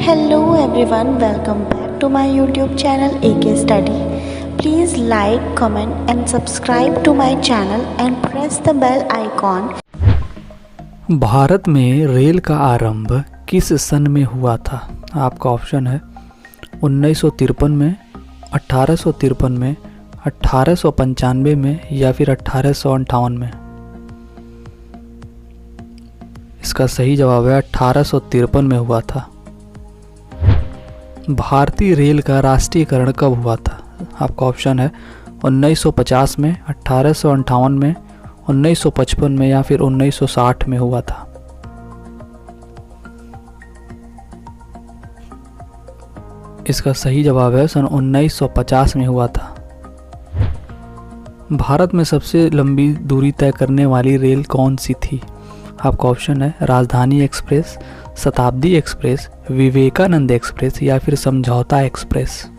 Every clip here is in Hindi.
Hello everyone, welcome back to my YouTube channel AK Study. Please like, comment and subscribe to my channel and press the bell icon. Bharat में रेल का आरंभ किस सन में हुआ था? आपका ऑप्शन है 1953 में, 1853 में, 1895 में या फिर 1858 में। इसका सही जवाब है 1853 में हुआ था। भारतीय रेल का राष्ट्रीयकरण कब हुआ था? आपका ऑप्शन है 1950 में, 1858 में, 1955 में या फिर 1960 में हुआ था। इसका सही जवाब है सन 1950 में हुआ था। भारत में सबसे लंबी दूरी तय करने वाली रेल कौन सी थी? आपका ऑप्शन है राजधानी एक्सप्रेस, शताब्दी एक्सप्रेस, विवेकानंद एक्सप्रेस या फिर समझौता एक्सप्रेस।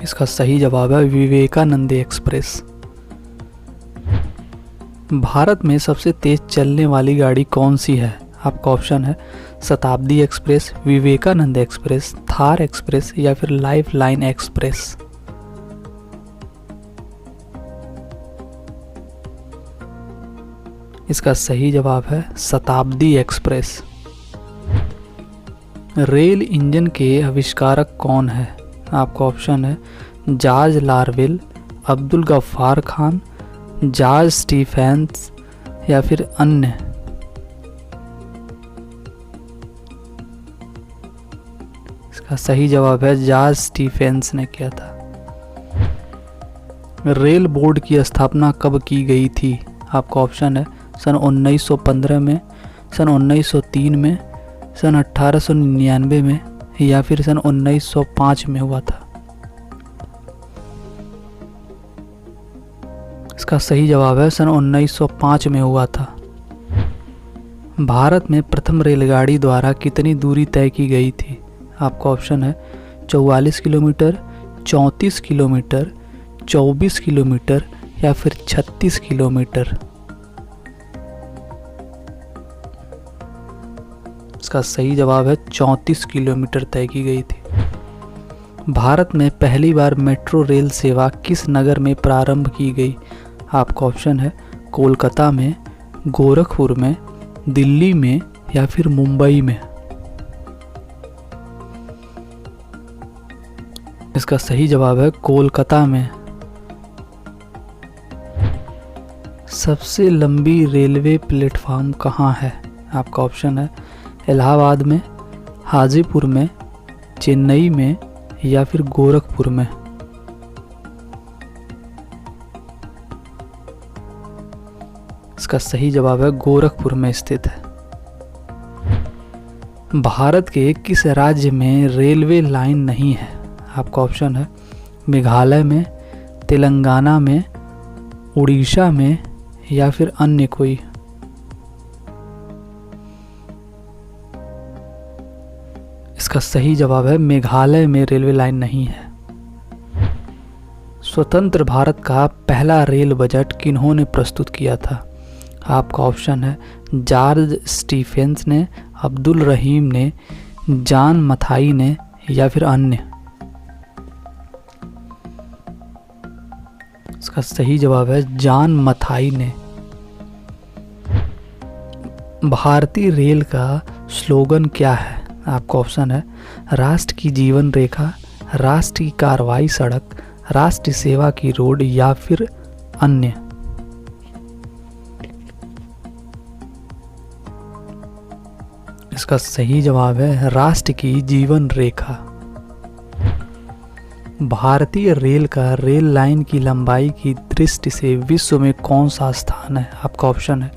इसका सही जवाब है विवेकानंद एक्सप्रेस। भारत में सबसे तेज चलने वाली गाड़ी कौन सी है? आपका ऑप्शन है Shatabdi express, Vivekananda express, Thar express या फिर लाइफ लाइन एक्सप्रेस। इसका सही जवाब है शताब्दी एक्सप्रेस। रेल इंजन के आविष्कारक कौन है? आपका ऑप्शन है जॉर्ज लारवेल, अब्दुल गफ्फार खान, जॉर्ज स्टीफेंस या फिर अन्य। इसका सही जवाब है जॉर्ज स्टीफेंस ने किया था। रेल बोर्ड की स्थापना कब की गई थी? आपका ऑप्शन है सन 1915 में, सन 1903 में, सन 1899 में या फिर सन 1905 में हुआ था। इसका सही जवाब है सन 1905 में हुआ था। भारत में प्रथम रेलगाड़ी द्वारा कितनी दूरी तय की गई थी? आपका ऑप्शन है 44 किलोमीटर, 34 किलोमीटर, 24 किलोमीटर या फिर 36 किलोमीटर। इसका सही जवाब है 34 किलोमीटर तय की गई थी। भारत में पहली बार मेट्रो रेल सेवा किस नगर में प्रारंभ की गई? आपका ऑप्शन है कोलकाता में, गोरखपुर में, दिल्ली में या फिर मुंबई में। इसका सही जवाब है कोलकाता में। सबसे लंबी रेलवे प्लेटफॉर्म कहाँ है? आपका ऑप्शन है इलाहाबाद में, हाजीपुर में, चेन्नई में या फिर गोरखपुर में। इसका सही जवाब है गोरखपुर में स्थित है। भारत के किस राज्य में रेलवे लाइन नहीं है? आपका ऑप्शन है मेघालय में, तेलंगाना में, उड़ीसा में या फिर अन्य कोई। इसका सही जवाब है मेघालय में रेलवे लाइन नहीं है। स्वतंत्र भारत का पहला रेल बजट किन्होंने प्रस्तुत किया था? आपका ऑप्शन है जॉर्ज स्टीफेंस ने, अब्दुल रहीम ने, जॉन मथाई ने या फिर अन्य। इसका सही जवाब है जॉन मथाई ने। भारतीय रेल का स्लोगन क्या है? आपका ऑप्शन है राष्ट्र की जीवन रेखा, राष्ट्र की कार्रवाई सड़क, राष्ट्र सेवा की रोड या फिर अन्य। इसका सही जवाब है राष्ट्र की जीवन रेखा। भारतीय रेल का रेल लाइन की लंबाई की दृष्टि से विश्व में कौन सा स्थान है? आपका ऑप्शन है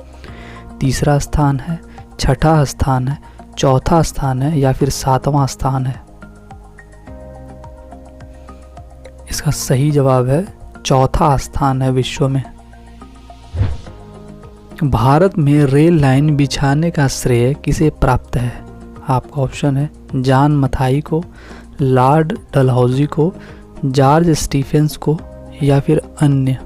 तीसरा स्थान है, छठा स्थान है, चौथा स्थान है या फिर सातवां स्थान है। इसका सही जवाब है चौथा स्थान है विश्व में। भारत में रेल लाइन बिछाने का श्रेय किसे प्राप्त है? आपका ऑप्शन है जॉन मथाई को, लॉर्ड डलहौजी को, जॉर्ज स्टीफेंस को या फिर अन्य।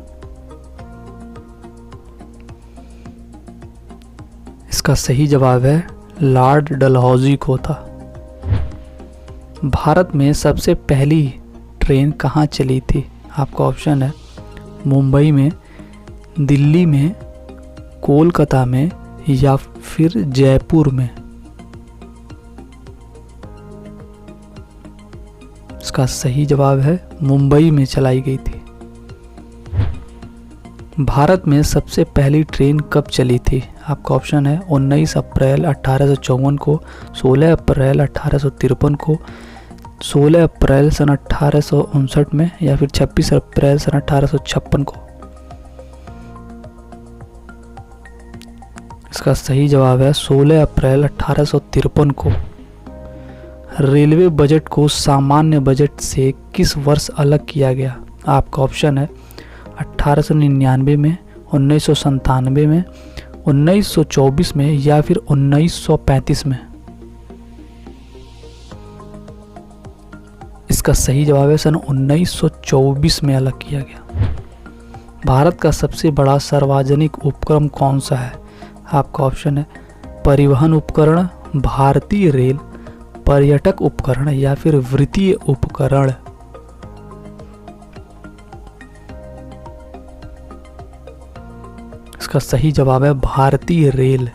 इसका सही जवाब है लॉर्ड डलहौजी को था। भारत में सबसे पहली ट्रेन कहाँ चली थी? आपका ऑप्शन है मुंबई में, दिल्ली में, कोलकाता में या फिर जयपुर में। इसका सही जवाब है मुंबई में चलाई गई थी। भारत में सबसे पहली ट्रेन कब चली थी? आपका ऑप्शन है 19 अप्रैल 1854 को, 16 अप्रैल 1853 को, 16 अप्रैल सन 1859 में या फिर 26 अप्रैल सन 1856 को। इसका सही जवाब है 16 अप्रैल 1853 को। रेलवे बजट को सामान्य बजट से किस वर्ष अलग किया गया? आपका ऑप्शन है 1899 में, 1997 में, 1924 में या फिर 1935 में। इसका सही जवाब है सन 1924 में अलग किया गया। भारत का सबसे बड़ा सार्वजनिक उपक्रम कौन सा है? आपका ऑप्शन है परिवहन उपकरण, भारतीय रेल, पर्यटक उपकरण या फिर वित्तीय उपकरण। इसका सही जवाब है भारतीय रेल।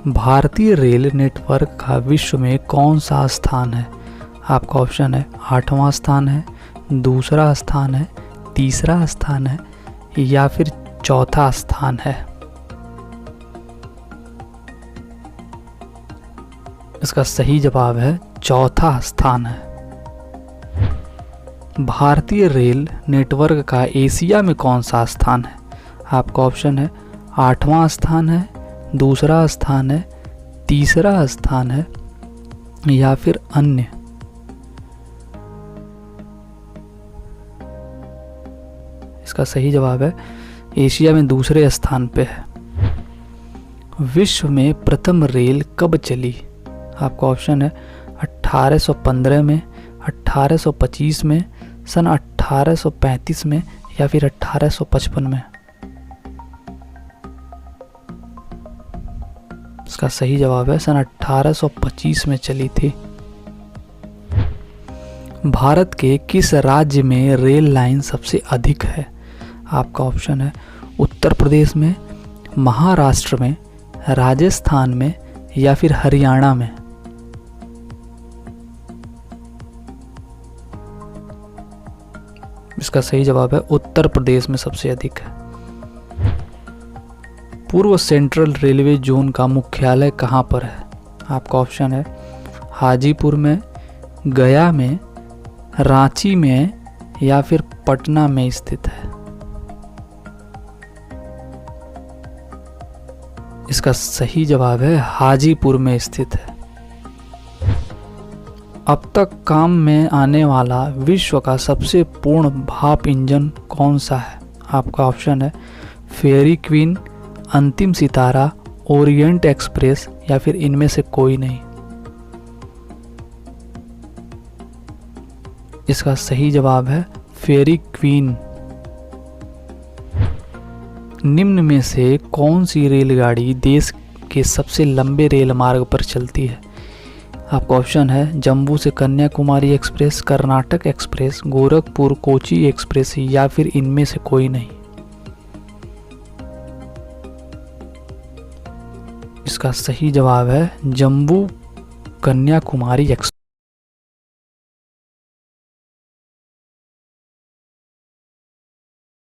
भारतीय रेल नेटवर्क का विश्व में कौन सा स्थान है? आपका ऑप्शन है 8वां स्थान है, दूसरा स्थान है, तीसरा स्थान है या फिर चौथा स्थान है। इसका सही जवाब है चौथा स्थान है। भारतीय रेल नेटवर्क का एशिया में कौन सा स्थान है? आपका ऑप्शन है 8वां स्थान है, दूसरा स्थान है, तीसरा स्थान है या फिर अन्य। इसका सही जवाब है एशिया में दूसरे स्थान पे है। विश्व में प्रथम रेल कब चली? आपका ऑप्शन है 1815 में, 1825 में, सन 1835 में या फिर 1855 में। इसका सही जवाब है सन 1825 में चली थी। भारत के किस राज्य में रेल लाइन सबसे अधिक है? आपका ऑप्शन है उत्तर प्रदेश में, महाराष्ट्र में, राजस्थान में या फिर हरियाणा में। इसका सही जवाब है उत्तर प्रदेश में सबसे अधिक है। पूर्व सेंट्रल रेलवे जोन का मुख्यालय कहाँ पर है? आपका ऑप्शन है हाजीपुर में, गया में, रांची में या फिर पटना में स्थित है। इसका सही जवाब है हाजीपुर में स्थित है। अब तक काम में आने वाला विश्व का सबसे पूर्ण भाप इंजन कौन सा है? आपका ऑप्शन है फेरी क्वीन, अंतिम सितारा, ओरिएंट एक्सप्रेस या फिर इनमें से कोई नहीं। इसका सही जवाब है फेरी क्वीन। निम्न में से कौन सी रेलगाड़ी देश के सबसे लंबे रेल मार्ग पर चलती है? आपका ऑप्शन है जम्मू से Kanyakumari express, Karnataka express, Gorakhpur Kochi express या फिर इनमें से कोई नहीं। इसका सही जवाब है जम्मू कन्याकुमारी एक्सप्रेस।